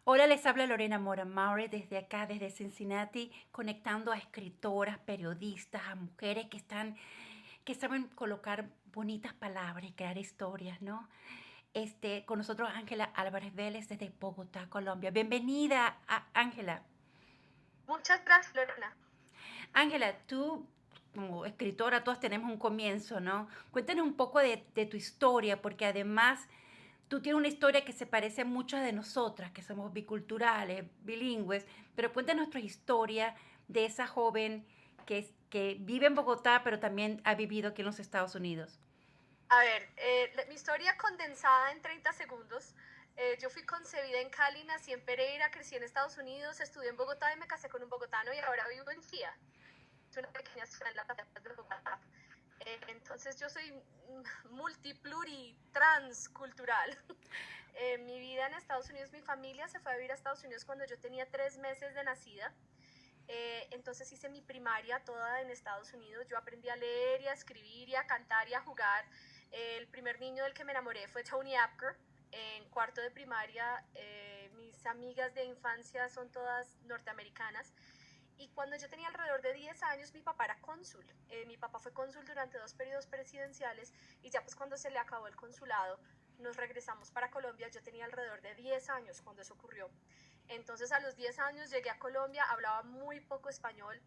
Hola, les habla Lorena Mora Maure desde acá, desde Cincinnati, conectando a escritoras, periodistas, a mujeres que saben colocar bonitas palabras y crear historias, ¿no? Con nosotros Ángela Álvarez Vélez desde Bogotá, Colombia. Bienvenida, Ángela. Muchas gracias, Lorena. Ángela, tú como escritora, todas tenemos un comienzo, ¿no? Cuéntanos un poco de tu historia, porque además tú tienes una historia que se parece a muchas de nosotras, que somos biculturales, bilingües, pero cuéntanos nuestra historia de esa joven que vive en Bogotá, pero también ha vivido aquí en los Estados Unidos. A ver, mi historia condensada en 30 segundos. Yo fui concebida en Cali, nací en Pereira, crecí en Estados Unidos, estudié en Bogotá y me casé con un bogotano y ahora vivo en Chía. Es una pequeña ciudad en la capital de Bogotá. Entonces yo soy multipluri transcultural. Mi vida en Estados Unidos, mi familia se fue a vivir a Estados Unidos cuando yo tenía 3 meses de nacida. Entonces hice mi primaria toda en Estados Unidos. Yo aprendí a leer y a escribir y a cantar y a jugar. El primer niño del que me enamoré fue Tony Apker. En cuarto de primaria, mis amigas de infancia son todas norteamericanas. Y cuando yo tenía alrededor de 10 años, mi papá era cónsul. Mi papá fue cónsul durante 2 periodos presidenciales y ya pues cuando se le acabó el consulado, nos regresamos para Colombia. Yo tenía alrededor de 10 años cuando eso ocurrió. Entonces a los 10 años llegué a Colombia, hablaba muy poco español.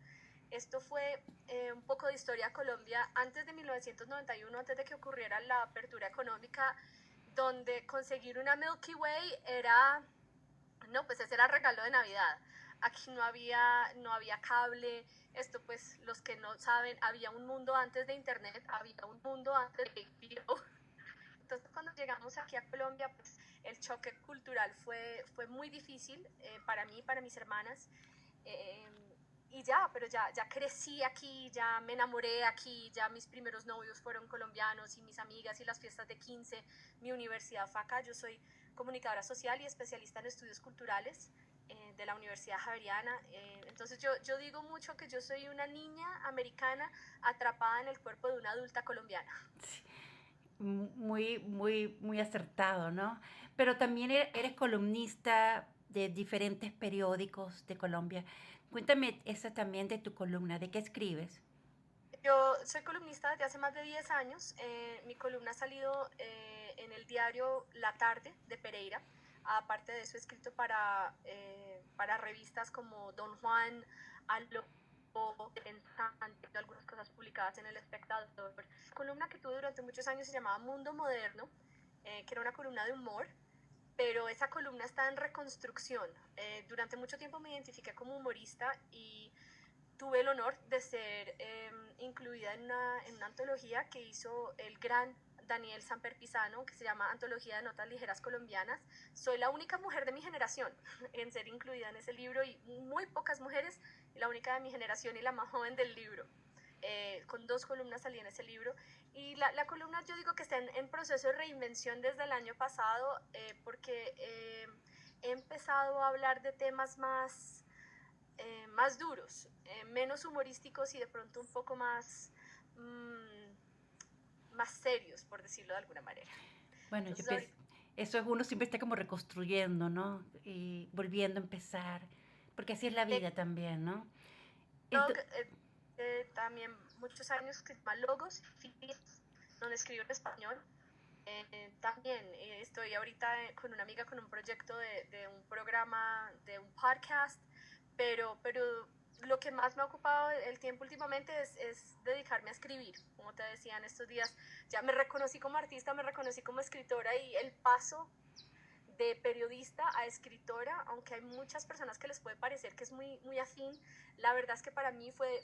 Esto fue un poco de historia de Colombia antes de 1991, antes de que ocurriera la apertura económica, donde conseguir una Milky Way era, no, pues ese era el regalo de Navidad. Aquí no había cable. Esto pues los que no saben, había un mundo antes de internet, había un mundo antes de HBO. Entonces cuando llegamos aquí a Colombia, pues el choque cultural fue muy difícil para mí, para mis hermanas. Eh, y ya, pero ya crecí aquí, ya me enamoré aquí, ya mis primeros novios fueron colombianos y mis amigas y las fiestas de 15. Mi universidad fue acá. Yo soy comunicadora social y especialista en estudios culturales de la Universidad Javeriana. Entonces yo digo mucho que yo soy una niña americana atrapada en el cuerpo de una adulta colombiana. Muy, muy, muy acertado, ¿no? Pero también eres columnista de diferentes periódicos de Colombia. Cuéntame esa también de tu columna, ¿de qué escribes? Yo soy columnista desde hace más de 10 años. Mi columna ha salido en el diario La Tarde de Pereira. Aparte de eso, he escrito para revistas como Don Juan, Aló, Pensante, algunas cosas publicadas en El Espectador. La columna que tuve durante muchos años se llamaba Mundo Moderno, que era una columna de humor, pero esa columna está en reconstrucción. Durante mucho tiempo me identifiqué como humorista y tuve el honor de ser incluida en una antología que hizo el gran Daniel Samper Pisano, que se llama Antología de Notas Ligeras Colombianas. Soy la única mujer de mi generación en ser incluida en ese libro y muy pocas mujeres, y la única de mi generación y la más joven del libro. Con 2 columnas salí en ese libro y la columna yo digo que está en proceso de reinvención desde el año pasado, porque he empezado a hablar de temas más duros, menos humorísticos y de pronto un poco más serios, por decirlo de alguna manera. Bueno, yo Entonces pienso, ahorita eso es uno siempre está como reconstruyendo, ¿no? Y volviendo a empezar, porque así es la vida también, ¿no? tengo Ento- también muchos años que se llama Logos, donde escribo en español. También estoy ahorita con una amiga con un proyecto de un programa, de un podcast, pero lo que más me ha ocupado el tiempo últimamente es dedicarme a escribir. Como te decía en estos días, ya me reconocí como artista, me reconocí como escritora y el paso de periodista a escritora, aunque hay muchas personas que les puede parecer que es muy afín, la verdad es que para mí fue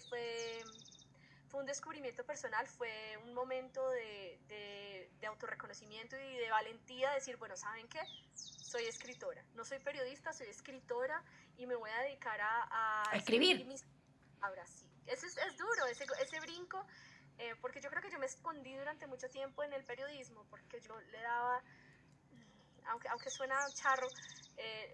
un descubrimiento personal, fue un momento de autorreconocimiento y de valentía, decir, bueno, ¿saben qué? Soy escritora, no soy periodista, soy escritora y me voy a dedicar a a escribir escribir. mis palabras. Sí. Eso es duro, ese brinco, porque yo creo que yo me escondí durante mucho tiempo en el periodismo, porque yo le daba, aunque suena charro,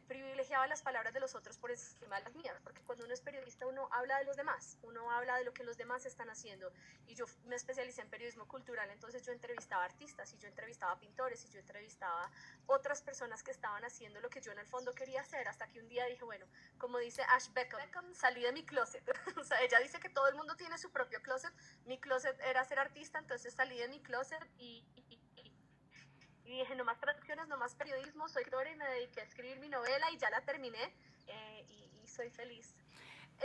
privilegiaba las palabras de los otros por encima de las mías, porque cuando uno es periodista uno habla de los demás, uno habla de lo que los demás están haciendo, y yo me especialicé en periodismo cultural, entonces yo entrevistaba artistas, y yo entrevistaba pintores, y yo entrevistaba otras personas que estaban haciendo lo que yo en el fondo quería hacer, hasta que un día dije, bueno, como dice Ash Beckham, salí de mi closet, o sea, ella dice que todo el mundo tiene su propio closet, mi closet era ser artista, entonces salí de mi closet y dije, no más traducciones, no más periodismo, soy escritora y me dediqué a escribir mi novela y ya la terminé y soy feliz.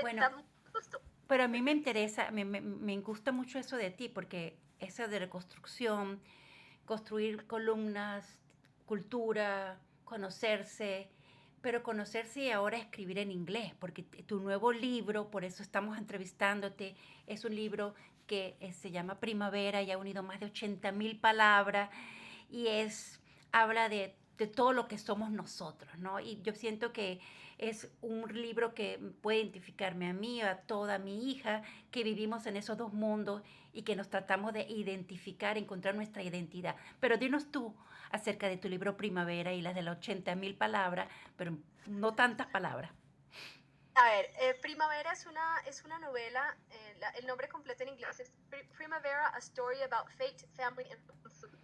Bueno, Da mucho gusto. pero a mí me interesa, me gusta mucho eso de ti, porque eso de reconstrucción, construir columnas, cultura, conocerse, pero conocerse y ahora escribir en inglés, porque tu nuevo libro, por eso estamos entrevistándote, es un libro que se llama Primavera y ha unido más de 80,000 palabras y habla de todo lo que somos nosotros, ¿no? Y yo siento que es un libro que puede identificarme a mí, a toda mi hija, que vivimos en esos dos mundos y que nos tratamos de identificar, encontrar nuestra identidad. Pero dinos tú acerca de tu libro Primavera y las de las 80,000 palabras, pero no tantas palabras. A ver, Primavera es una novela, el nombre completo en inglés es Primavera, A Story About Fate, Family and Food.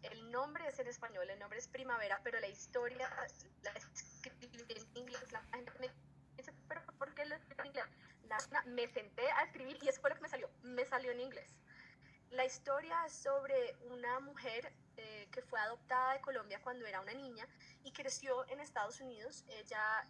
El nombre es en español, el nombre es Primavera, pero la historia la escribí en inglés. La gente me dice, pero ¿por qué lo escribí en inglés? Me senté a escribir y eso fue lo que me salió en inglés. La historia es sobre una mujer que fue adoptada de Colombia cuando era una niña y creció en Estados Unidos. Ella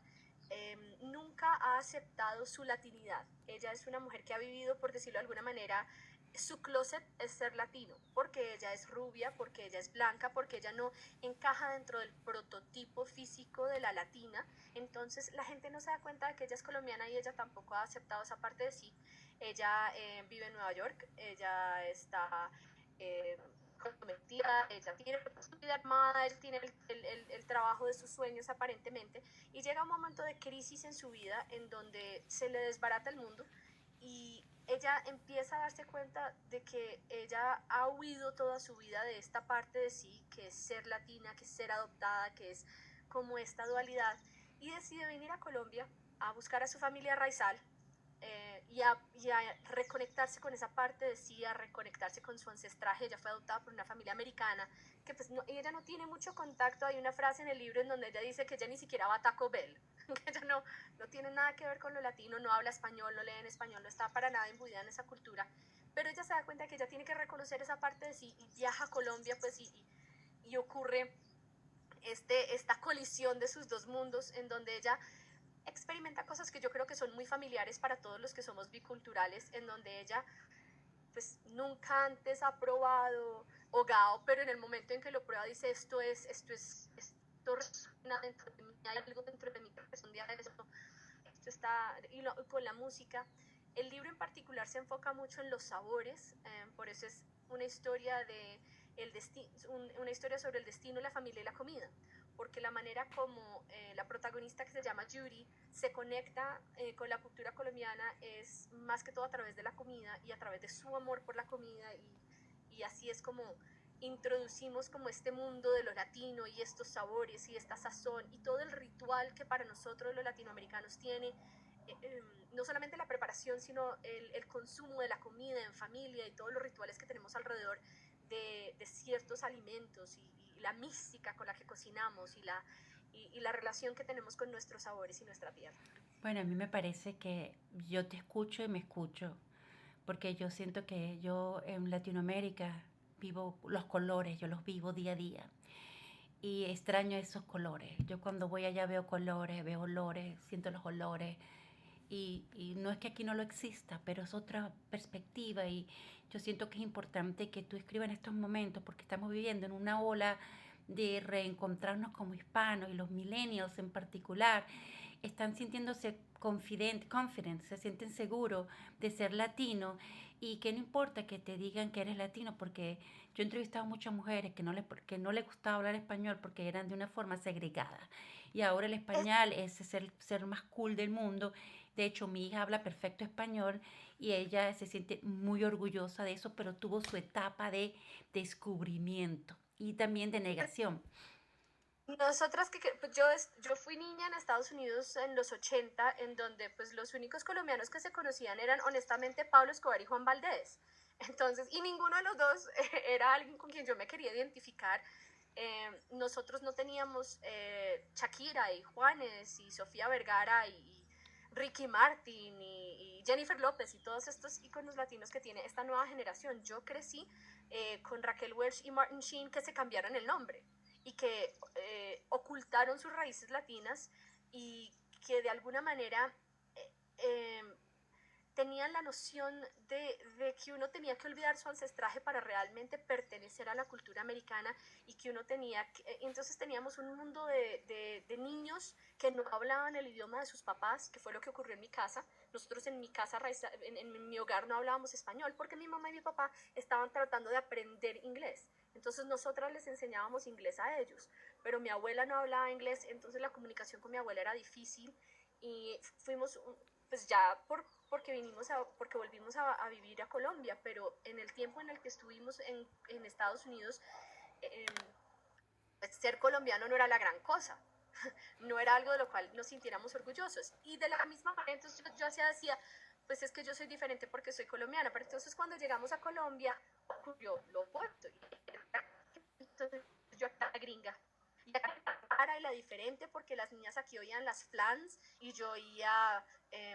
nunca ha aceptado su latinidad. Ella es una mujer que ha vivido, por decirlo de alguna manera, su closet es ser latino, porque ella es rubia, porque ella es blanca, porque ella no encaja dentro del prototipo físico de la latina. Entonces la gente no se da cuenta de que ella es colombiana y ella tampoco ha aceptado esa parte de sí. Ella vive en Nueva York, ella está comprometida, ella tiene su vida armada, ella tiene el trabajo de sus sueños aparentemente, y llega un momento de crisis en su vida en donde se le desbarata el mundo y ella empieza a darse cuenta de que ella ha huido toda su vida de esta parte de sí, que es ser latina, que es ser adoptada, que es como esta dualidad, y decide venir a Colombia a buscar a su familia raizal, y a reconectarse con esa parte de sí, a reconectarse con su ancestraje. Ella fue adoptada por una familia americana, que pues no, ella no tiene mucho contacto. Hay una frase en el libro en donde ella dice que ella ni siquiera va a Taco Bell, que ella no tiene nada que ver con lo latino, no habla español, no lee en español, no está para nada imbuida en esa cultura, pero ella se da cuenta que ella tiene que reconocer esa parte de sí y viaja a Colombia, pues y ocurre esta colisión de sus dos mundos en donde ella experimenta cosas que yo creo que son muy familiares para todos los que somos biculturales, en donde ella pues nunca antes ha probado hogao, pero en el momento en que lo prueba dice esto resuena dentro de mí, hay algo dentro de mí que es un día de esto está, con la música. El libro en particular se enfoca mucho en los sabores, por eso es una historia una historia sobre el destino, la familia y la comida, porque la manera como la protagonista, que se llama Judy, se conecta con la cultura colombiana es más que todo a través de la comida y a través de su amor por la comida, y así es como introducimos como este mundo de lo latino y estos sabores y esta sazón y todo el ritual que para nosotros los latinoamericanos tiene, no solamente la preparación, sino el consumo de la comida en familia y todos los rituales que tenemos alrededor de ciertos alimentos y la mística con la que cocinamos y la relación que tenemos con nuestros sabores y nuestra tierra. Bueno, a mí me parece que yo te escucho y me escucho, porque yo siento que yo en Latinoamérica vivo los colores, yo los vivo día a día y extraño esos colores. Yo cuando voy allá veo colores, veo olores, siento los olores y no es que aquí no lo exista, pero es otra perspectiva y yo siento que es importante que tú escribas en estos momentos porque estamos viviendo en una ola de reencontrarnos como hispanos y los millennials en particular están sintiéndose confident, se sienten seguros de ser latino y que no importa que te digan que eres latino, porque yo he entrevistado a muchas mujeres que no les gustaba hablar español porque eran de una forma segregada y ahora el español es el ser más cool del mundo. De hecho, mi hija habla perfecto español y ella se siente muy orgullosa de eso, pero tuvo su etapa de descubrimiento y también de negación. Nosotras pues yo fui niña en Estados Unidos en los 80, en donde pues los únicos colombianos que se conocían eran honestamente Pablo Escobar y Juan Valdés. Entonces, y ninguno de los dos era alguien con quien yo me quería identificar. Nosotros no teníamos Shakira y Juanes y Sofía Vergara y Ricky Martin y Jennifer López y todos estos iconos latinos que tiene esta nueva generación. Yo crecí con Raquel Welch y Martin Sheen que se cambiaron el nombre y que ocultaron sus raíces latinas y que de alguna manera eh, eh, tenían la noción de que uno tenía que olvidar su ancestraje para realmente pertenecer a la cultura americana y que uno tenía que, entonces teníamos un mundo de niños que no hablaban el idioma de sus papás, que fue lo que ocurrió en mi casa. Nosotros en mi casa, en mi hogar no hablábamos español porque mi mamá y mi papá estaban tratando de aprender inglés. Entonces nosotras les enseñábamos inglés a ellos, pero mi abuela no hablaba inglés, entonces la comunicación con mi abuela era difícil y fuimos, pues ya porque volvimos a vivir a Colombia, pero en el tiempo en el que estuvimos en Estados Unidos, eh, pues ser colombiano no era la gran cosa, no era algo de lo cual nos sintiéramos orgullosos. Y de la misma manera, entonces yo así decía, pues es que yo soy diferente porque soy colombiana, pero entonces cuando llegamos a Colombia ocurrió lo opuesto. Entonces yo era gringa. Y era la rara y la diferente porque las niñas aquí oían las flans y yo oía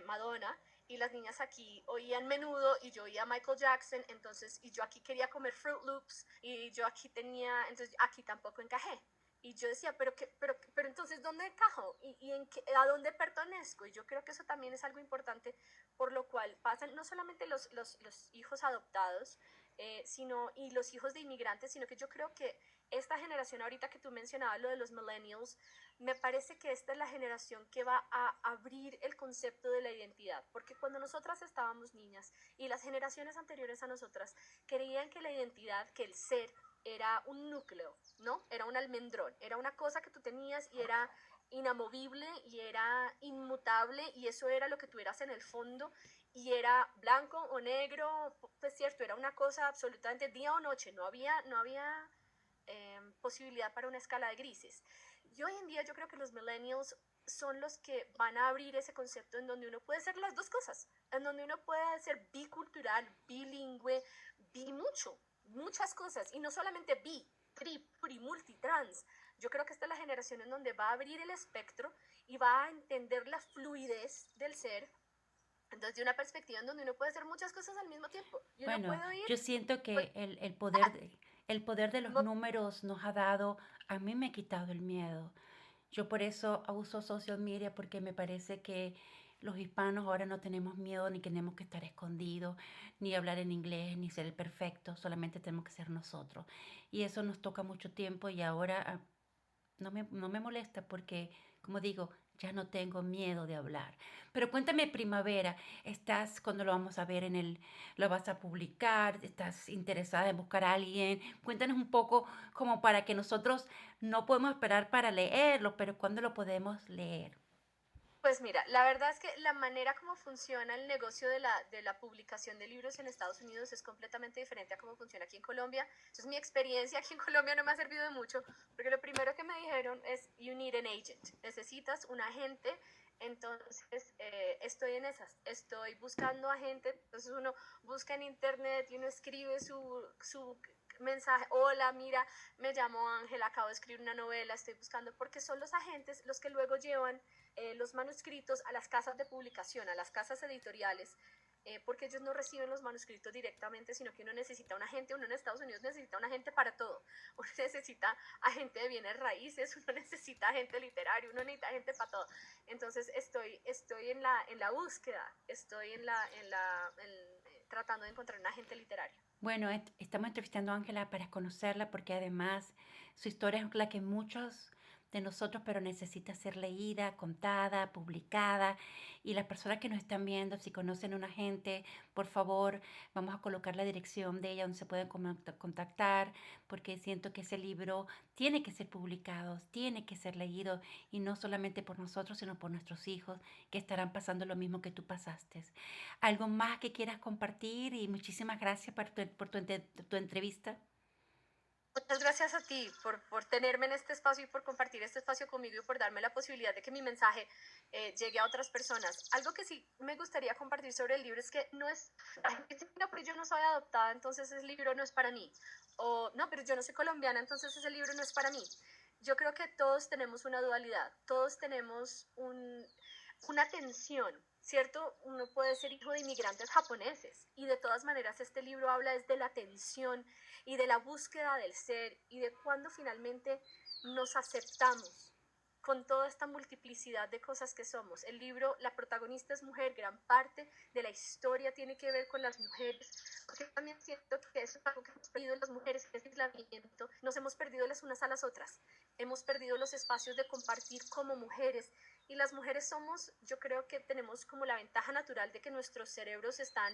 Madonna y las niñas aquí oían Menudo y yo oía Michael Jackson, entonces, y yo aquí quería comer Fruit Loops y yo aquí tenía, entonces aquí tampoco encajé. Y yo decía, pero entonces, ¿dónnde encajo? ¿Y a dónde pertenezco? Y yo creo que eso también es algo importante, por lo cual pasan no solamente los hijos adoptados, y los hijos de inmigrantes, sino que yo creo que esta generación ahorita que tú mencionabas, lo de los millennials, me parece que esta es la generación que va a abrir el concepto de la identidad, porque cuando nosotras estábamos niñas y las generaciones anteriores a nosotras creían que la identidad, que el ser, era un núcleo, ¿no? Era un almendrón, era una cosa que tú tenías y era inamovible y era inmutable y eso era lo que tú eras en el fondo y era blanco o negro, pues cierto, era una cosa absolutamente día o noche, no había posibilidad para una escala de grises. Y hoy en día yo creo que los millennials son los que van a abrir ese concepto en donde uno puede ser las dos cosas, en donde uno puede ser bicultural, bilingüe, muchas cosas, y no solamente bi, tri, pluri, multi, trans. Yo creo que esta es la generación en donde va a abrir el espectro y va a entender la fluidez del ser, entonces de una perspectiva en donde uno puede hacer muchas cosas al mismo tiempo, y uno Bueno, puede ir, yo siento pues, que el poder de los números nos ha dado, a mí me ha quitado el miedo. Yo por eso uso social media porque me parece que los hispanos ahora no tenemos miedo ni tenemos que estar escondidos, ni hablar en inglés, ni ser el perfecto, solamente tenemos que ser nosotros. Y eso nos toca mucho tiempo y ahora no me molesta porque, como digo, ya no tengo miedo de hablar. Pero cuéntame, Primavera, ¿estás cuando lo vamos a ver lo vas a publicar? ¿Estás interesada en buscar a alguien? Cuéntanos un poco como para que nosotros no podemos esperar para leerlo, pero ¿cuándo lo podemos leer? pues mira, la verdad es que la manera como funciona el negocio de la publicación de libros en Estados Unidos es completamente diferente a cómo funciona aquí en Colombia. Entonces mi experiencia aquí en Colombia no me ha servido de mucho, porque lo primero que me dijeron es, you need an agent, necesitas un agente. Entonces estoy en esas, estoy buscando agente, entonces uno busca en internet y uno escribe su mensaje, hola, mira, me llamo Ángela, acabo de escribir una novela, estoy buscando, porque son los agentes los que luego llevan los manuscritos a las casas de publicación, a las casas editoriales, porque ellos no reciben los manuscritos directamente, sino que uno necesita un agente, uno en Estados Unidos necesita un agente para todo, uno necesita agente de bienes raíces, uno necesita agente literario, uno necesita agente para todo. Entonces estoy en la búsqueda, estoy tratando de encontrar un agente literario. Bueno, estamos entrevistando a Ángela para conocerla porque además su historia es la que muchos de nosotros, pero necesita ser leída, contada, publicada. Y las personas que nos están viendo, si conocen a una gente, por favor, vamos a colocar la dirección de ella donde se pueden contactar, porque siento que ese libro tiene que ser publicado, tiene que ser leído, y no solamente por nosotros, sino por nuestros hijos, que estarán pasando lo mismo que tú pasaste. ¿Algo más que quieras compartir? Y muchísimas gracias por tu entrevista. Muchas gracias a ti por tenerme en este espacio y por compartir este espacio conmigo y por darme la posibilidad de que mi mensaje llegue a otras personas. Algo que sí me gustaría compartir sobre el libro es que no es, la gente dice, no, pero yo no soy adoptada, entonces ese libro no es para mí. O no, pero yo no soy colombiana, entonces ese libro no es para mí. Yo creo que todos tenemos una dualidad, todos tenemos una tensión, ¿cierto? Uno puede ser hijo de inmigrantes japoneses y de todas maneras este libro habla desde de la tensión y de la búsqueda del ser y de cuando finalmente nos aceptamos con toda esta multiplicidad de cosas que somos. El libro, la protagonista es mujer, gran parte de la historia tiene que ver con las mujeres, porque también siento que eso es algo que hemos perdido las mujeres, es aislamiento, nos hemos perdido las unas a las otras, hemos perdido los espacios de compartir como mujeres, y las mujeres somos, yo creo que tenemos como la ventaja natural de que nuestros cerebros están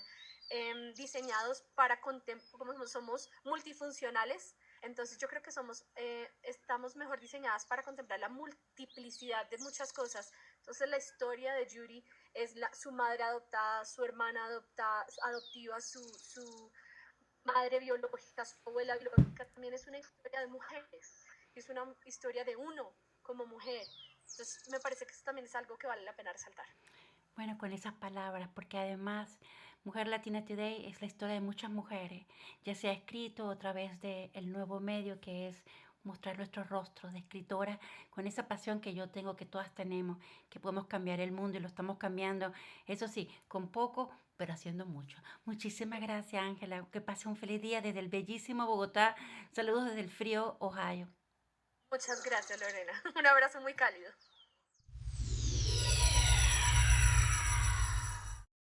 diseñados para como somos multifuncionales, entonces yo creo que estamos mejor diseñadas para contemplar la multiplicidad de muchas cosas. Entonces la historia de Judy es su madre adoptada, su hermana adoptiva, su madre biológica, su abuela biológica, también es una historia de mujeres, es una historia de uno como mujer. Entonces me parece que eso también es algo que vale la pena resaltar. Bueno, con esas palabras, porque además Mujer Latina Today es la historia de muchas mujeres, ya sea escrito o a través del nuevo medio que es mostrar nuestros rostros de escritora con esa pasión que yo tengo, que todas tenemos, que podemos cambiar el mundo y lo estamos cambiando, eso sí, con poco, pero haciendo mucho. Muchísimas gracias, Ángela. Que pase un feliz día desde el bellísimo Bogotá. Saludos desde el frío Ohio. Muchas gracias, Lorena. Un abrazo muy cálido.